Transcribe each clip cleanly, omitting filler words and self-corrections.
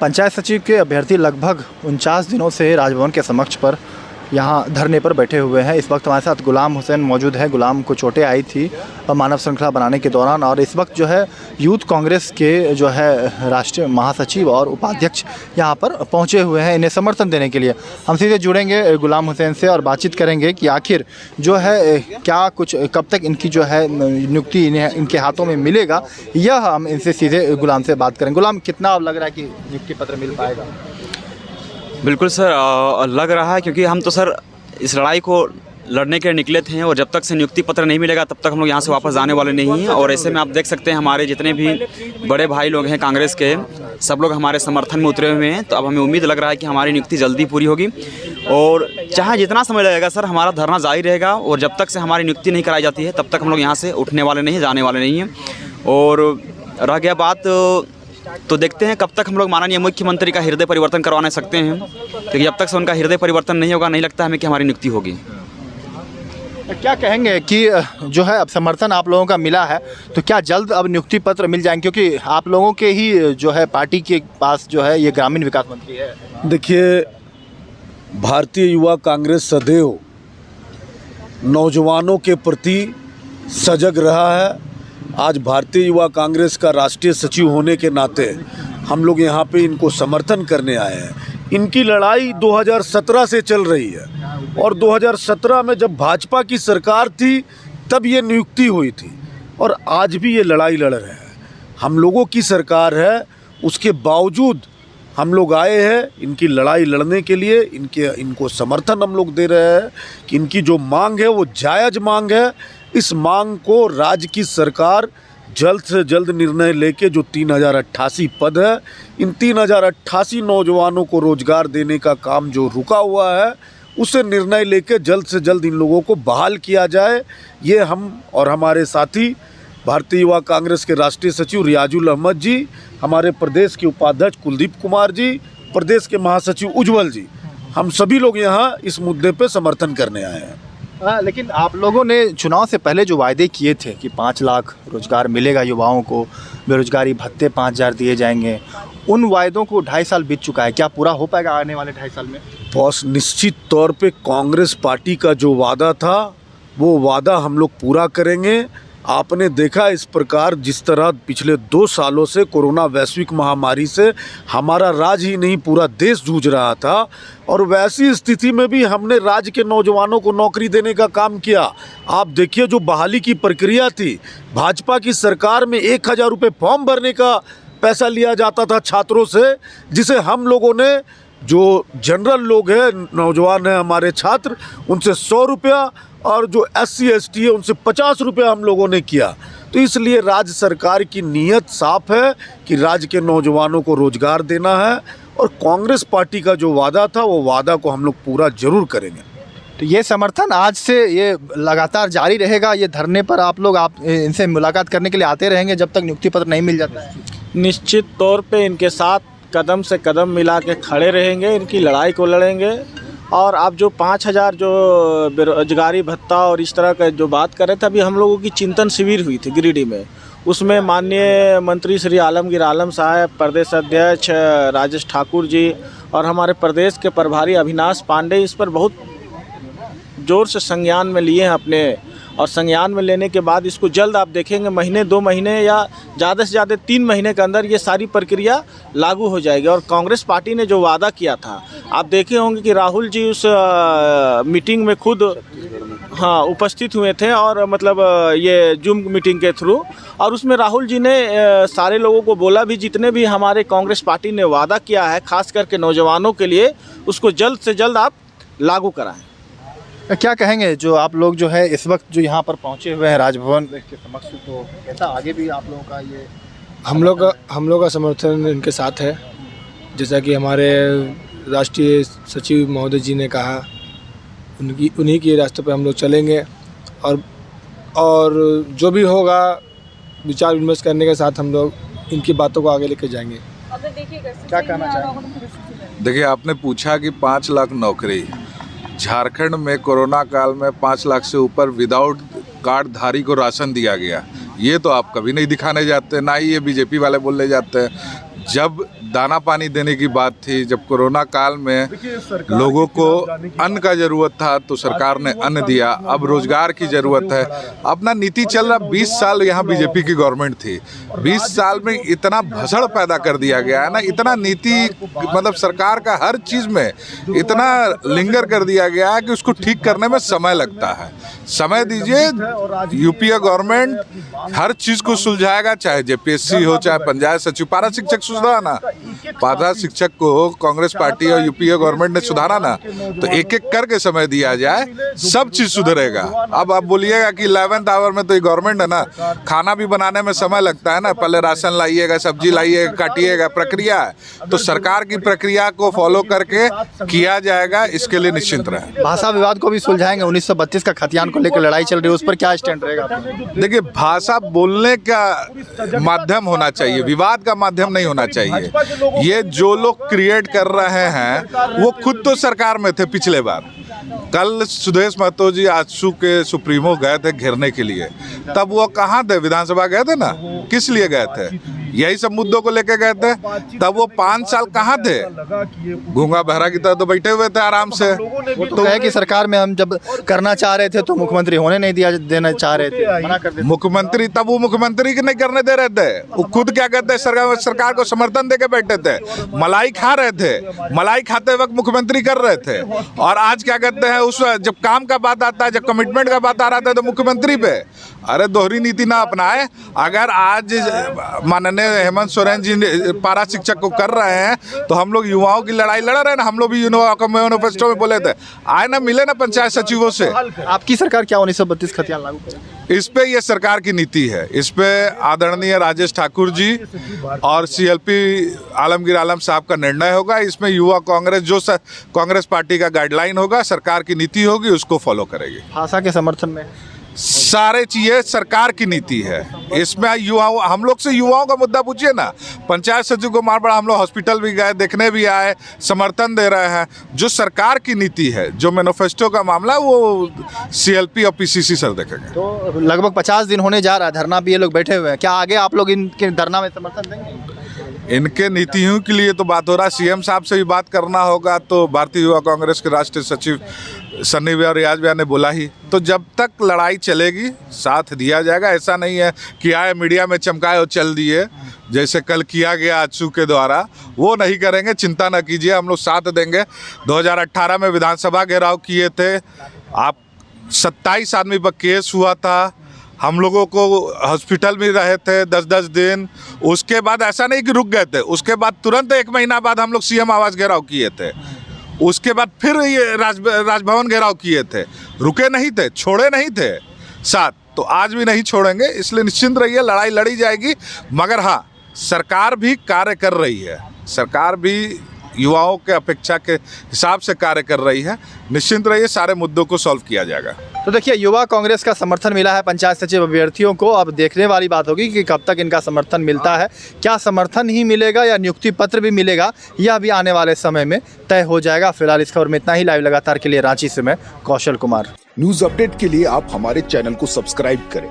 पंचायत सचिव के अभ्यर्थी लगभग 49 दिनों से राजभवन के समक्ष पर यहाँ धरने पर बैठे हुए हैं। इस वक्त हमारे साथ गुलाम हुसैन मौजूद है। गुलाम को चोटें आई थी मानव श्रृंखला बनाने के दौरान, और इस वक्त जो है यूथ कांग्रेस के जो है राष्ट्रीय महासचिव और उपाध्यक्ष यहाँ पर पहुँचे हुए हैं इन्हें समर्थन देने के लिए। हम सीधे जुड़ेंगे गुलाम हुसैन से और बातचीत करेंगे कि आखिर जो है क्या कुछ कब तक इनकी जो है नियुक्ति इनके हाथों में मिलेगा, यह हम इनसे सीधे गुलाम से बात करेंगे। गुलाम, कितना अब लग रहा है कि नियुक्ति पत्र मिल पाएगा? बिल्कुल सर, लग रहा है, क्योंकि हम तो सर इस लड़ाई को लड़ने के लिए निकले थे और जब तक से नियुक्ति पत्र नहीं मिलेगा तब तक हम लोग यहाँ से वापस जाने वाले नहीं हैं। और ऐसे में आप देख सकते हैं हमारे जितने भी बड़े भाई लोग हैं कांग्रेस के, सब लोग हमारे समर्थन में उतरे हुए हैं। तो अब हमें उम्मीद लग रहा है कि हमारी नियुक्ति जल्दी पूरी होगी और चाहे जितना समय लगेगा सर, हमारा धरना जारी रहेगा। और जब तक से हमारी नियुक्ति नहीं कराई जाती है तब तक हम लोग यहाँ से उठने वाले नहीं, जाने वाले नहीं हैं। और रह गया बात, तो देखते हैं कब तक हम लोग माननीय मुख्यमंत्री का हृदय परिवर्तन करवा नहीं सकते हैं, क्योंकि जब तक से उनका हृदय परिवर्तन नहीं होगा नहीं लगता हमें कि हमारी नियुक्ति होगी। क्या कहेंगे कि जो है अब समर्थन आप लोगों का मिला है, तो क्या जल्द अब नियुक्ति पत्र मिल जाएंगे? क्योंकि आप लोगों के ही जो है पार्टी के पास जो है ये ग्रामीण विकास मंत्री है। देखिए, भारतीय युवा कांग्रेस सदैव नौजवानों के प्रति सजग रहा है। आज भारतीय युवा कांग्रेस का राष्ट्रीय सचिव होने के नाते हम लोग यहाँ पे इनको समर्थन करने आए हैं। इनकी लड़ाई 2017 से चल रही है और 2017 में जब भाजपा की सरकार थी तब ये नियुक्ति हुई थी और आज भी ये लड़ाई लड़ रहे हैं। हम लोगों की सरकार है, उसके बावजूद हम लोग आए हैं इनकी लड़ाई लड़ने के लिए। इनको समर्थन हम लोग दे रहे हैं कि इनकी जो मांग है वो जायज़ मांग है। इस मांग को राज्य की सरकार जल्द से जल्द निर्णय लेके जो 3088 पद है, इन 3088 नौजवानों को रोजगार देने का काम जो रुका हुआ है उसे निर्णय लेके जल्द से जल्द इन लोगों को बहाल किया जाए। ये हम और हमारे साथी भारतीय युवा कांग्रेस के राष्ट्रीय सचिव रियाजुल अहमद जी, हमारे प्रदेश के उपाध्यक्ष कुलदीप कुमार जी, प्रदेश के महासचिव उज्जवल जी, हम सभी लोग यहाँ इस मुद्दे पे समर्थन करने आए हैं। लेकिन आप लोगों ने चुनाव से पहले जो वायदे किए थे कि 5 लाख रोजगार मिलेगा युवाओं को, बेरोजगारी भत्ते 5000 दिए जाएंगे, उन वायदों को 2.5 साल बीत चुका है। क्या पूरा हो पाएगा आने वाले 2.5 साल में? बॉस, निश्चित तौर पे कांग्रेस पार्टी का जो वादा था वो वादा हम लोग पूरा करेंगे। आपने देखा इस प्रकार जिस तरह पिछले 2 सालों से कोरोना वैश्विक महामारी से हमारा राज्य ही नहीं पूरा देश जूझ रहा था और वैसी स्थिति में भी हमने राज्य के नौजवानों को नौकरी देने का काम किया। आप देखिए, जो बहाली की प्रक्रिया थी, भाजपा की सरकार में 1000 रुपये फॉर्म भरने का पैसा लिया जाता था छात्रों से, जिसे हम लोगों ने, जो जनरल लोग हैं, नौजवान हैं हमारे छात्र, उनसे 100 रुपया और जो SC ST है उनसे 50 रुपया हम लोगों ने किया। तो इसलिए राज्य सरकार की नीयत साफ है कि राज्य के नौजवानों को रोजगार देना है और कांग्रेस पार्टी का जो वादा था वो वादा को हम लोग पूरा जरूर करेंगे। तो ये समर्थन आज से ये लगातार जारी रहेगा? ये धरने पर आप इनसे मुलाकात करने के लिए आते रहेंगे जब तक नियुक्ति पत्र नहीं मिल जाता है? निश्चित तौर पे इनके साथ कदम से कदम मिला के खड़े रहेंगे, इनकी लड़ाई को लड़ेंगे। और आप जो 5000 जो बेरोजगारी भत्ता और इस तरह का जो बात कर रहे थे, अभी हम लोगों की चिंतन शिविर हुई थी गिरिडीह में, उसमें माननीय मंत्री श्री आलमगीर आलम साहब, प्रदेश अध्यक्ष राजेश ठाकुर जी और हमारे प्रदेश के प्रभारी अविनाश पांडे इस पर बहुत ज़ोर से संज्ञान में लिए हैं अपने। और संज्ञान में लेने के बाद इसको जल्द आप देखेंगे महीने 2 महीने या ज़्यादा से ज़्यादा 3 महीने के अंदर ये सारी प्रक्रिया लागू हो जाएगी। और कांग्रेस पार्टी ने जो वादा किया था, आप देखे होंगे कि राहुल जी उस मीटिंग में खुद उपस्थित हुए थे और मतलब ये जूम मीटिंग के थ्रू, और उसमें राहुल जी ने सारे लोगों को बोला भी जितने भी हमारे कांग्रेस पार्टी ने वादा किया है खास करके नौजवानों के लिए, उसको जल्द से जल्द आप लागू कराएँ। क्या कहेंगे जो आप लोग जो है इस वक्त जो यहाँ पर पहुँचे हुए हैं राजभवन के समक्ष, तो कैसा आगे भी आप लोगों का ये? हम लोग का समर्थन इनके साथ है। जैसा कि हमारे राष्ट्रीय सचिव महोदय जी ने कहा, उन्हीं के रास्ते पर हम लोग चलेंगे और जो भी होगा विचार विमर्श करने के साथ हम लोग इनकी बातों को आगे लेके जाएंगे। क्या कहना चाहेंगे? देखिए, आपने पूछा कि 5 लाख नौकरी, झारखंड में कोरोना काल में 5 लाख से ऊपर विदाउट कार्ड धारी को राशन दिया गया। ये तो आप कभी नहीं दिखाने जाते, ना ही ये बीजेपी वाले बोलने जाते हैं। जब दाना पानी देने की बात थी, जब कोरोना काल में लोगों को अन्न का ज़रूरत था तो सरकार ने अन्न दिया। अब रोजगार की ज़रूरत है, अपना नीति चल रहा। 20 साल यहाँ बीजेपी की गवर्नमेंट थी, 20 साल में इतना भसड़ पैदा कर दिया गया है ना, इतना नीति मतलब सरकार का हर चीज़ में इतना लिंगर कर दिया गया है कि उसको ठीक करने में समय लगता है। समय दीजिए, यूपीए गवर्नमेंट हर चीज़ को सुलझाएगा, चाहे जेपीएससी हो, चाहे पंचायत सचिव। पारा शिक्षक सुधारा ना, पारा शिक्षक को कांग्रेस पार्टी और यूपीए गवर्नमेंट ने सुधारा ना, तो एक एक करके समय दिया जाए, सब चीज़ सुधरेगा। अब आप बोलिएगा कि 11th आवर में तो ये गवर्नमेंट है ना, खाना भी बनाने में समय लगता है ना, पहले राशन लाइएगा, सब्जी लाइएगा, काटिएगा, प्रक्रिया है। तो सरकार की प्रक्रिया को फॉलो करके किया जाएगा, इसके लिए निश्चिंत रहे। भाषा विवाद को भी सुलझाएंगे। 1932 का खतियान को लेकर लड़ाई चल रही है, उस पर क्या स्टैंड रहेगा? देखिए, भाषा बोलने का माध्यम होना चाहिए, विवाद का माध्यम नहीं होना चाहिए। ये जो लोग क्रिएट कर रहे हैं वो खुद तो सरकार में थे पिछले बार। कल सुदेश महतो जी आजसू के सुप्रीमो गए थे घेरने के लिए, तब वो कहाँ थे? विधानसभा गए थे ना, किस लिए गए थे? यही सब मुद्दों को लेके गए थे। तब वो 5 साल कहाँ थे? गूंगा बहरा की तरह तो बैठे हुए थे आराम से। तो कहे कि सरकार में हम जब करना चाह रहे थे तो मुख्यमंत्री होने नहीं देना चाह रहे थे, मना कर देते। मुख्यमंत्री तब वो मुख्यमंत्री नहीं करने दे रहे थे, वो खुद क्या कहते हैं, सरकार को समर्थन देके बैठे थे, मलाई खा रहे थे, मलाई खाते वक्त मुख्यमंत्री कर रहे थे। और आज क्या कहते हैं, उस जब काम का बात आता है, जब कमिटमेंट का बात आ रहा था तो मुख्यमंत्री पे। अरे दोहरी नीति ना अपनाए। अगर आज माननीय हेमंत सोरेन जी पारा शिक्षक को कर रहे हैं तो हम लोग युवाओं की लड़ाई लड़ रहे हैं ना। हम लोग भी मैनिफेस्टो में बोले थे, आए ना मिले ना पंचायत सचिवों से। आपकी सरकार क्या 1932 खतियान लागू करेगी? इस पे ये सरकार की नीति है। इस पे आदरणीय राजेश ठाकुर जी और सीएलपी आलमगीर आलम साहब का निर्णय होगा। इसमें युवा कांग्रेस जो कांग्रेस पार्टी का गाइडलाइन होगा, सरकार की नीति होगी, उसको फॉलो करेगी। भाषा के समर्थन में सारे चीजें सरकार की नीति है। इसमें युवाओं, हम लोग से युवाओं का मुद्दा पूछिए ना। पंचायत सचिव को मार पड़ा, हम लोग हॉस्पिटल भी गए, देखने भी आए, समर्थन दे रहे हैं। जो सरकार की नीति है, जो मैनिफेस्टो का मामला है, वो सीएलपी और पीसीसी सर देखेंगे। तो लगभग 50 दिन होने जा रहा है, धरना भी ये लोग बैठे हुए हैं। क्या आगे आप लोग इनके धरना में समर्थन देंगे? इनके नीतियों के लिए तो बात हो रहा है, सीएम साहब से भी बात करना होगा। तो भारतीय युवा कांग्रेस के राष्ट्रीय सचिव सन्नी और रियाज भैया ने बोला ही, तो जब तक लड़ाई चलेगी साथ दिया जाएगा। ऐसा नहीं है कि आए मीडिया में चमकाए और चल दिए, जैसे कल किया गया आजसू के द्वारा, वो नहीं करेंगे। चिंता न कीजिए, हम लोग साथ देंगे। 2018 में विधानसभा घेराव किए थे, आप 27 आदमी पर केस हुआ था, हम लोगों को हॉस्पिटल में रहे थे 10-10 दिन। उसके बाद ऐसा नहीं कि रुक गए थे, उसके बाद तुरंत 1 महीना बाद हम लोग सीएम आवास घेराव किए थे। उसके बाद फिर ये राजभवन घेराव किए थे, रुके नहीं थे, छोड़े नहीं थे साथ। तो आज भी नहीं छोड़ेंगे, इसलिए निश्चिंत रहिए, लड़ाई लड़ी जाएगी। मगर हाँ, सरकार भी कार्य कर रही है, सरकार भी युवाओं के अपेक्षा के हिसाब से कार्य कर रही है। निश्चिंत रहिए, सारे मुद्दों को सॉल्व किया जाएगा। तो देखिए, युवा कांग्रेस का समर्थन मिला है पंचायत सचिव अभ्यर्थियों को। अब देखने वाली बात होगी कि कब तक इनका समर्थन मिलता है। क्या समर्थन ही मिलेगा या नियुक्ति पत्र भी मिलेगा, यह भी आने वाले समय में तय हो जाएगा। फिलहाल इस खबर में इतना ही। लाइव लगातार के लिए रांची से मैं कौशल कुमार। न्यूज अपडेट के लिए आप हमारे चैनल को सब्सक्राइब करें।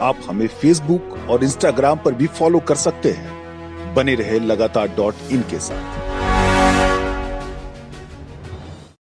आप हमें फेसबुक और इंस्टाग्राम पर भी फॉलो कर सकते हैं। बने रहे लगातार .in के साथ।